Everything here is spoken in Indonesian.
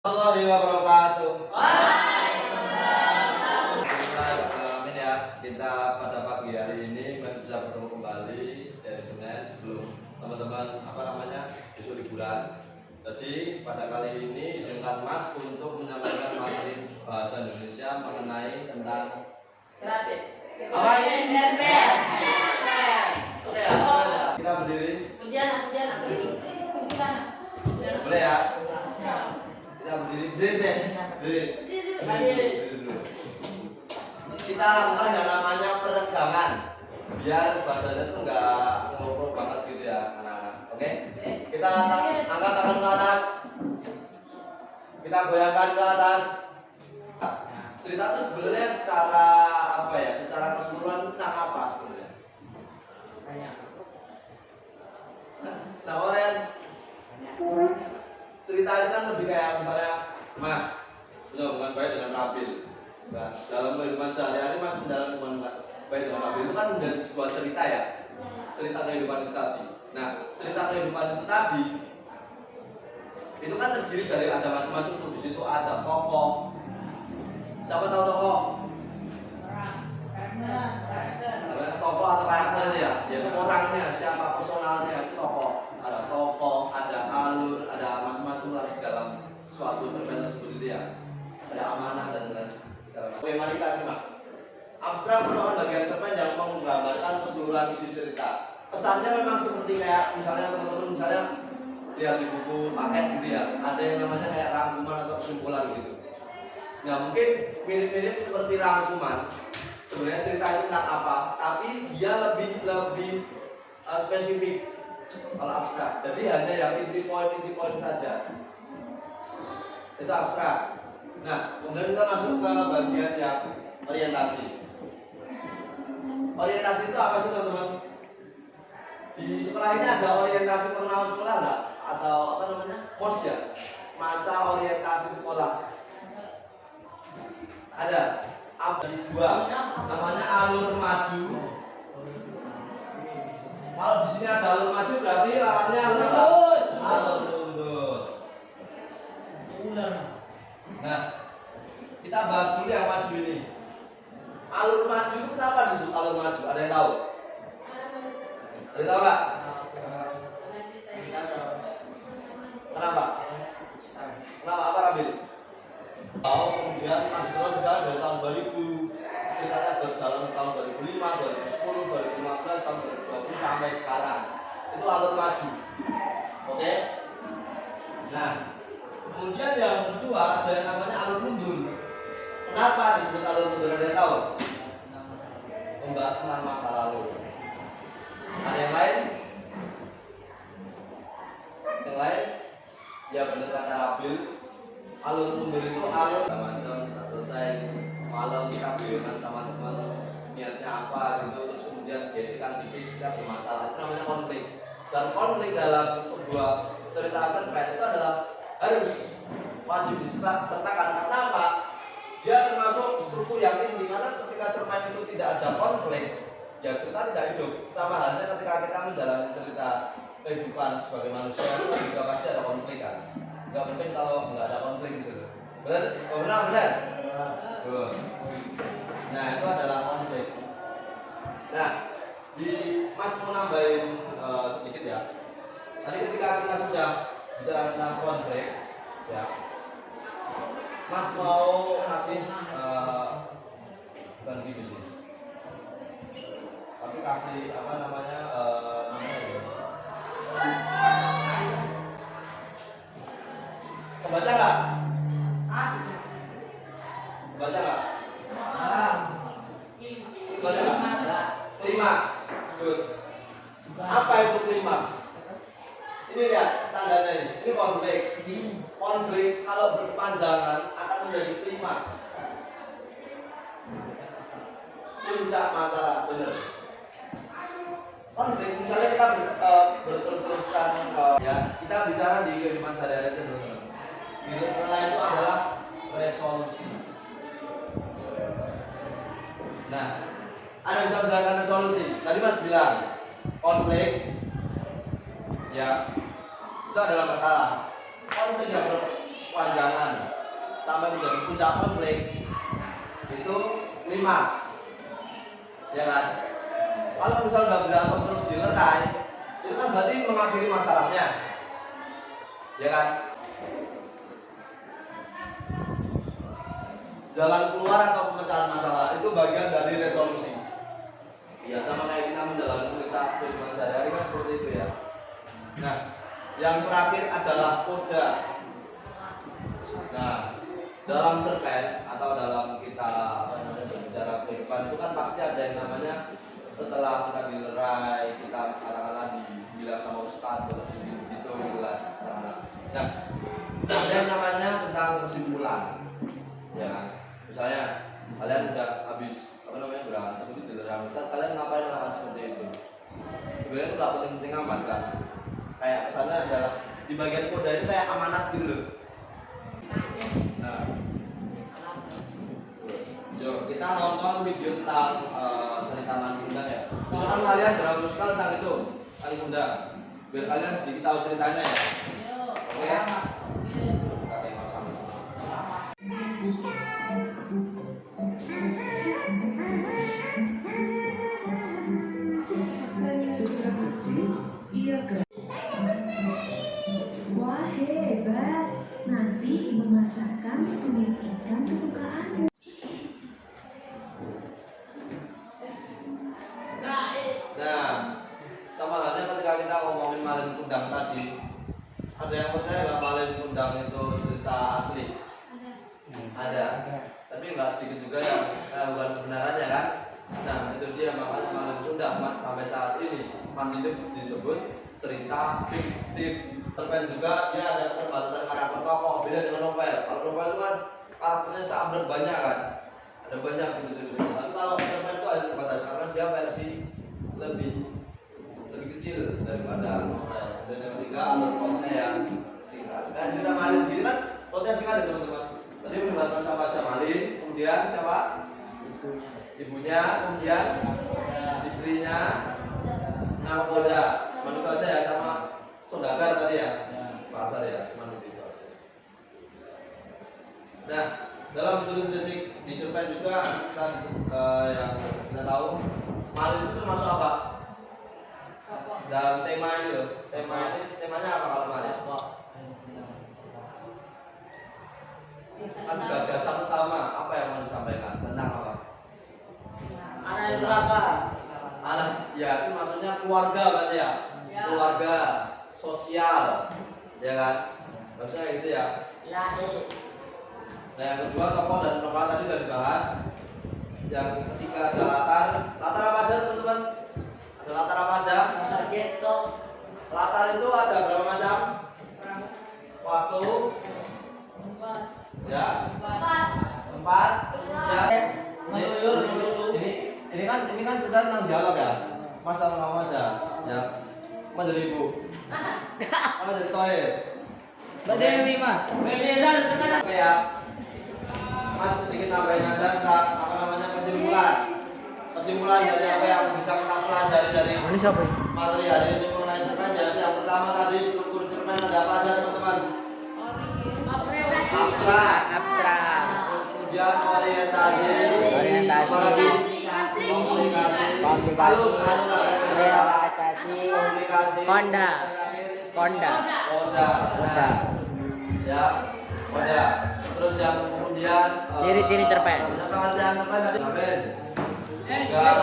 Warahmatullahi wabarakatuh. Ini ya, kita pada pagi hari ini masih bisa bertemu kembali dari Senin sebelum teman-teman besok liburan. Jadi pada kali ini izinkan Mas untuk menyampaikan materi bahasa Indonesia mengenai tentang terapi. apa ini? Oke ya, kita berdiri. Pujian. Boleh ya? Kita berdiri dulu. Kita lakukan yang namanya peregangan biar badannya tuh nggak ngelopor banget gitu ya anak-anak. Oke? Kita angkat tangan ke atas, kita goyangkan ke atas. Cerita tuh sebenarnya secara apa ya, secara keseluruhan tentang apa sebenarnya? Nah, Oren, cerita itu kan lebih kayak misalnya Mas punya hubungan baik dengan Rabil. Nah, dalam kehidupan sehari-hari Mas menjalani hubungan baik dengan Rabil itu kan menjadi sebuah cerita ya, cerita kehidupan itu tadi. Nah, cerita kehidupan itu tadi itu kan terdiri dari ada macam-macam tuh. Di situ ada tokoh. Siapa tahu tokoh? Tokoh atau karakter ya, yaitu orangnya, siapa personalnya itu tokoh. Ada tokoh, ada alur, ada macam-macam lah dalam suatu cerpen tersebut itu ya. Ada amanah dan lain sebagainya. Oke, mari kita simak. Abstrak merupakan bagian cerpen yang menggambarkan keseluruhan isi cerita. Pesannya memang seperti kayak misalnya teman-teman misalnya lihat di buku paket gitu ya, ada yang namanya kayak rangkuman atau kesimpulan gitu. Nah, mungkin mirip-mirip seperti rangkuman. Sebenarnya cerita itu tentang apa, tapi dia lebih spesifik kalau abstrak. Jadi hanya yang inti poin saja. Itu abstrak. Nah, kemudian kita masuk ke bagian yang orientasi. Orientasi itu apa sih teman-teman? Di sekolah ini ada orientasi pengenalan sekolah nggak? Atau apa namanya? MOS ya? Masa orientasi sekolah. Ada. Ada dua, namanya alur maju. Kalau di sini ada alur maju berarti lawannya alur apa? Alur mundur. Nah, kita bahas dulu yang maju ini. Alur maju itu kenapa disebut alur maju? Ada yang tahu? Ada yang tahu nggak? Kenapa? Kenapa apa Rabil? Tahu kemudian masih terus misalnya dari tahun 2000 ceritanya berjalan tahun 2005, 2010, 2015, tahun 2020 sampai sekarang itu alur maju. Oke? Nah, kemudian yang kedua ada yang namanya alur mundur. Kenapa disebut alur mundur? Ada yang tahu? Membahas tentang masa lalu. Ada yang lain? Yang lain? Ya benar kata Rabil. Alur mundur itu alur macam kita selesai malam kita guyonan sama teman, niatnya apa gitu, terus kemudian gesekan dikit kita bermasalah, itu namanya konflik. Dan konflik dalam sebuah cerita cerpen itu adalah harus wajib disertakan. Karena apa? Dia termasuk struktur yang tinggi, karena ketika cerpen itu tidak ada konflik ya cerita tidak hidup. Sama halnya ketika kita menjalani cerita kehidupan sebagai manusia itu juga pasti ada konflik kan. Nggak mungkin kalau nggak ada konflik gitu. Benar? Benar? Nah, itu adalah konflik. Nah, Mas mau nambahin sedikit ya. Tadi ketika kita sudah bicara tentang konflik, ya, Mas mau kasih bukan gitu sih, tapi kasih apa namanya ya. Baca nggak? Baca nggak? Baca nggak? Klimaks. Good. Apa itu klimaks? Ini lihat tandanya ini. Ini konflik. Konflik kalau berkepanjangan akan menjadi klimaks. Puncak masalah, benar. Konflik misalnya kita berterus-teruskan ya, kita bicara di kehidupan sehari-hari teman-teman. Nilai itu adalah resolusi. Nah, ada bisa menjalankan resolusi. Tadi Mas bilang konflik, ya itu adalah masalah. Konflik yang kepanjangan sampai menjadi puncak konflik itu klimaks, ya kan? Kalau misalnya udah berantem terus dilerai, itu kan berarti mengakhiri masalahnya, ya kan? Jalan keluar atau pemecahan masalah itu bagian dari resolusi. Ya sama kayak kita menjalani cerita kehidupan sehari-hari kan seperti itu ya. Nah, yang terakhir adalah koda. Nah, dalam cerpen atau dalam kita berbicara kehidupan itu kan pasti ada yang namanya setelah kita dilerai, kita kadang-kadang dibilang sama ustadz gitu kan. Nah, ada yang namanya tentang kesimpulan, ya kan? Misalnya kalian udah habis berantem itu dilerai ustadz, kalian ngapain seperti itu? Sebenarnya itu nggak penting-penting amat kan? Kayak kesannya adalah di bagian koda itu kayak amanat gitu loh. Nah, yuk kita nonton video tentang cerita Mani Kundang ya. Misalkan kalian berapa sekali tentang itu Mani Kundang, biar kalian sedikit tahu ceritanya ya. Oke ya? Kita tengok sama-sama. Sejak kecil ia wah hebat, nanti ibu masakan tumis ikan kesukaanmu. Nah, sama halnya ketika kita ngomongin Malin Kundang tadi, ada yang percaya nggak Malin Kundang itu cerita asli? Ada. Tapi nggak sedikit juga yang bukan kebenarannya kan? Nah, itu dia makanya Malin Kundang sampai saat ini masih disebut cerita fiktif. Cerpen juga dia ada keterbatasan karakter tokoh, beda dengan novel. Kalau novel itu kan karakternya sangat banyak kan, ada banyak gitu. Tapi kalau cerpen itu ada terbatas karena dia versi lebih kecil daripada novel. Dan yang ketiga alur plotnya yang singkat. Kan cerita Malin ini kan plotnya singkat ya teman-teman. Tadi melibatkan siapa aja Malin, kemudian siapa? Ibunya, kemudian istrinya, nakoda, menurut aja ya sama saudagar tadi ya, pasar ya, cuma itu aja. Nah, dalam jurnalistik di cerpen juga yang kita tahu Malin itu termasuk apa? Dalam tema ini loh, temanya apa kalau Malin? Kan gagasan utama apa yang mau disampaikan tentang apa? Anak itu apa? Anak, ya itu maksudnya keluarga berarti ya, keluarga sosial, ya kan? Maksudnya gitu ya. Lahir. Nah yang kedua tokoh dan tokoh tadi sudah dibahas. Yang ketiga ada latar apa aja teman-teman? Ada latar apa aja? Gitu. Latar itu ada berapa macam? Waktu, ya, 4. Ini kan cerita tentang dialog ya. Masa kamu aja, ya. Mas jadi ibu. Mas jadi toilet. Mbak Dewi mas. Oke ya. Mas sedikit nambahin aja tentang kesimpulan dari apa yang bisa kita pelajari dari materi hari ini mengenai cerpen ya. Yang pertama tadi struktur cerpen ada apa aja teman-teman? Abstrak. Terus kemudian orientasi, realisasi, konda. Ya, konda. Terus yang kemudian Ciri-ciri cerpen. pengertian cerpen tadi. Amin. Enggak